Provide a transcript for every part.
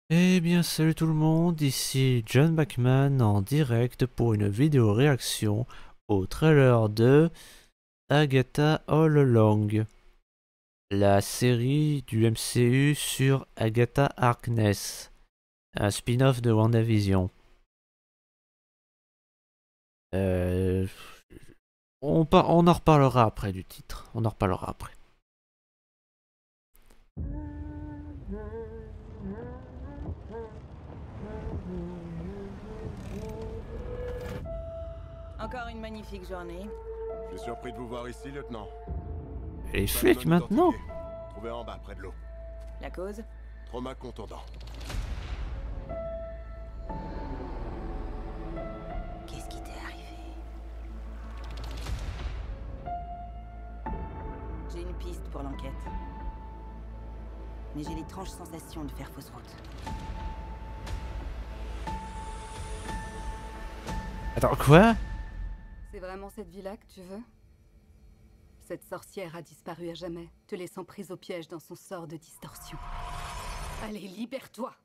Eh bien salut tout le monde, ici John Bachman en direct pour une vidéo réaction au trailer de Agatha All Along, la série du MCU sur Agatha Harkness, un spin-off de WandaVision. Euh, on en reparlera après du titre, on en reparlera après. Encore une magnifique journée. Je suis surpris de vous voir ici, lieutenant. Les Pas de flics non maintenant? identifié. Trouvé en bas, près de l'eau. La cause? Trauma contondant. Qu'est-ce qui t'est arrivé? J'ai une piste pour l'enquête. Mais j'ai l'étrange sensation de faire fausse route. Attends, quoi? C'est vraiment cette vie-là que tu veux? Cette sorcière a disparu à jamais, te laissant prise au piège dans son sort de distorsion. Allez, libère-toi!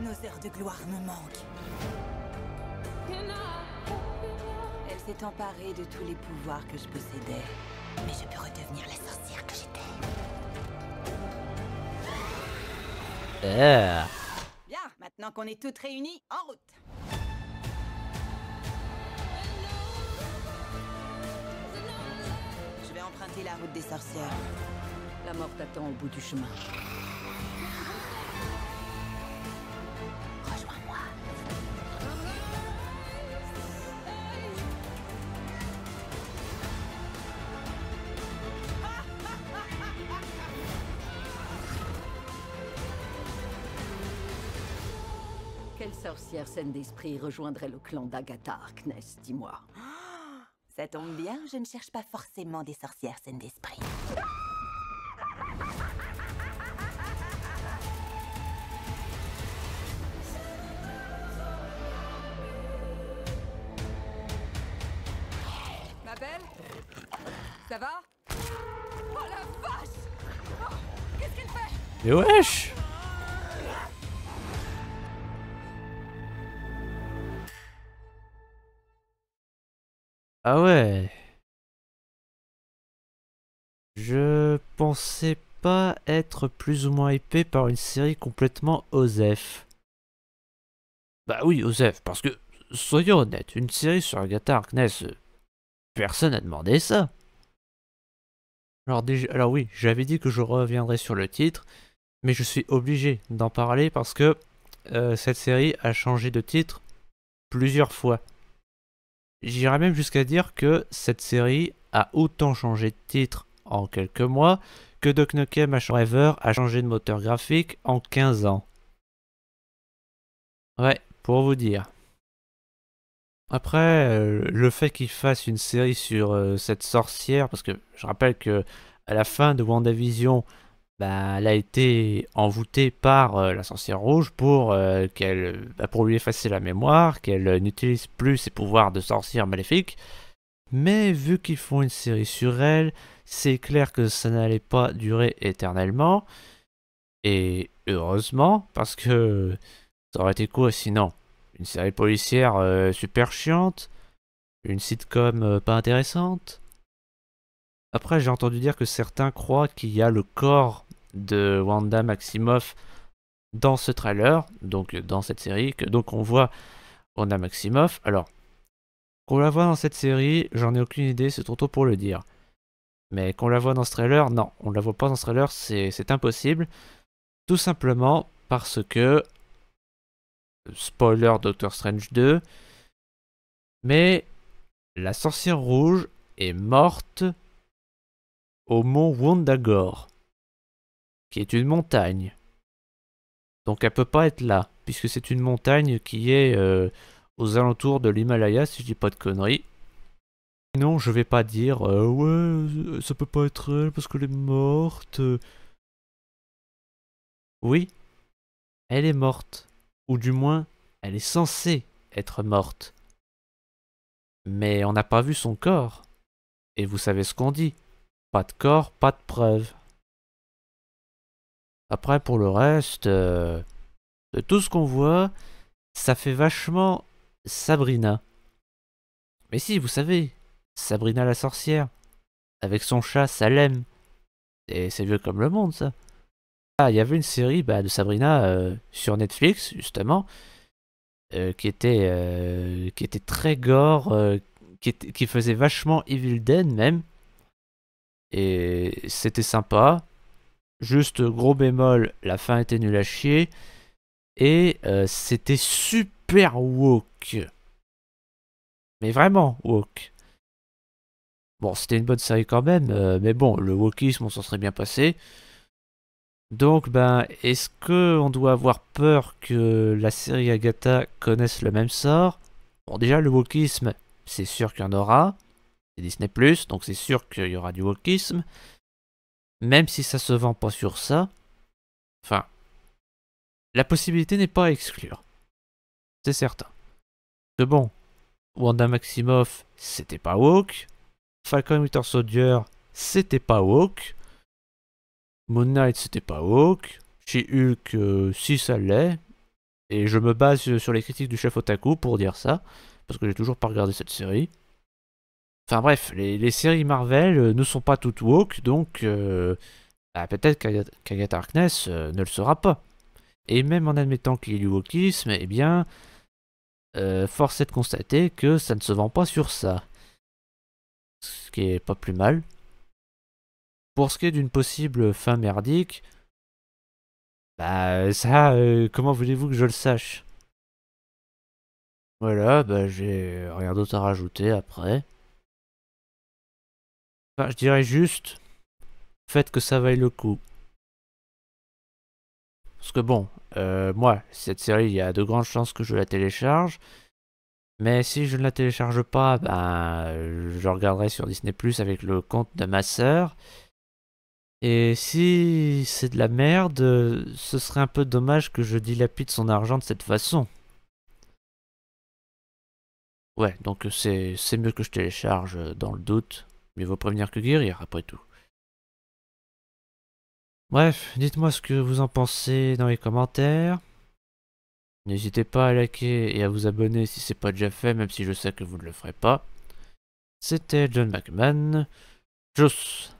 Nos heures de gloire me manquent. Elle s'est emparée de tous les pouvoirs que je possédais. Mais je peux redevenir la sorcière que j'étais. Bien, maintenant qu'on est toutes réunies, en route. Je vais emprunter la route des sorcières. La mort t'attend au bout du chemin. Rejoins-moi. Quelle sorcière saine d'esprit rejoindrait le clan d'Agatha Harkness, dis-moi? Ça tombe bien, je ne cherche pas forcément des sorcières saines d'esprit. Ma belle? Ça va? Oh la vache! Oh, qu'est-ce qu'elle fait? Mais wesh! Ah ouais. Je pensais pas être plus ou moins hypé par une série complètement OSEF. Bah oui, OSEF, parce que, soyons honnêtes, une série sur Agatha Harkness, personne n'a demandé ça. Alors oui, j'avais dit que je reviendrais sur le titre, mais je suis obligé d'en parler parce que cette série a changé de titre plusieurs fois. J'irais même jusqu'à dire que cette série a autant changé de titre en quelques mois que Duck Nukem Forever a changé de moteur graphique en 15 ans. Ouais, pour vous dire. Après, le fait qu'il fasse une série sur cette sorcière, parce que je rappelle que à la fin de WandaVision, bah, elle a été envoûtée par la sorcière rouge pour lui effacer la mémoire, qu'elle n'utilise plus ses pouvoirs de sorcière maléfique. Mais vu qu'ils font une série sur elle, c'est clair que ça n'allait pas durer éternellement. Et heureusement, parce que ça aurait été quoi sinon? Une série policière super chiante? Une sitcom pas intéressante? Après, j'ai entendu dire que certains croient qu'il y a le corps de Wanda Maximoff dans ce trailer, donc dans cette série, que donc on voit Wanda Maximoff. Alors, qu'on la voit dans cette série, j'en ai aucune idée, c'est trop tôt pour le dire. Mais qu'on la voit dans ce trailer, non, on la voit pas dans ce trailer, c'est impossible. Tout simplement parce que, spoiler Doctor Strange 2, mais la sorcière rouge est morte au mont Wundagore, qui est une montagne. Donc elle peut pas être là, puisque c'est une montagne qui est aux alentours de l'Himalaya, si je dis pas de conneries. Non, je vais pas dire ouais, ça peut pas être elle parce qu'elle est morte. Oui, elle est morte. Ou du moins, elle est censée être morte. Mais on n'a pas vu son corps. Et vous savez ce qu'on dit. Pas de corps, pas de preuves. Après, pour le reste, de tout ce qu'on voit, ça fait vachement Sabrina. Mais si, vous savez, Sabrina la sorcière. Avec son chat Salem. Et c'est vieux comme le monde, ça. Ah, il y avait une série de Sabrina sur Netflix, justement, qui était très gore, qui faisait vachement Evil Dead, même. Et c'était sympa. Juste gros bémol, la fin était nulle à chier. Et c'était super woke. Mais vraiment woke. Bon, c'était une bonne série quand même, mais bon, le wokisme, on s'en serait bien passé. Donc, est-ce que on doit avoir peur que la série Agatha connaisse le même sort? Bon, déjà, le wokisme, c'est sûr qu'il y en aura. C'est Disney+, donc c'est sûr qu'il y aura du wokisme. Même si ça se vend pas sur ça. Enfin, la possibilité n'est pas à exclure. C'est certain. Que bon, Wanda Maximoff, c'était pas woke. Falcon Winter Soldier, c'était pas woke. Moon Knight, c'était pas woke. She-Hulk, si ça l'est. Et je me base sur les critiques du chef Otaku pour dire ça. Parce que j'ai toujours pas regardé cette série. Enfin bref, les séries Marvel ne sont pas toutes woke, donc peut-être qu'Agatha Harkness ne le sera pas. Et même en admettant qu'il y ait du wokisme, eh bien, force est de constater que ça ne se vend pas sur ça. Ce qui est pas plus mal. Pour ce qui est d'une possible fin merdique, ça, comment voulez-vous que je le sache? Voilà, j'ai rien d'autre à rajouter après. Enfin, je dirais juste, faites que ça vaille le coup. Parce que bon, moi, cette série, il y a de grandes chances que je la télécharge. Mais si je ne la télécharge pas, je regarderai sur Disney Plus avec le compte de ma sœur. Et si c'est de la merde, ce serait un peu dommage que je dilapide son argent de cette façon. Ouais, donc c'est mieux que je télécharge dans le doute. Mieux vaut prévenir que guérir, après tout. Bref, dites-moi ce que vous en pensez dans les commentaires. N'hésitez pas à liker et à vous abonner si c'est pas déjà fait, même si je sais que vous ne le ferez pas. C'était John McMahon. Tchuss!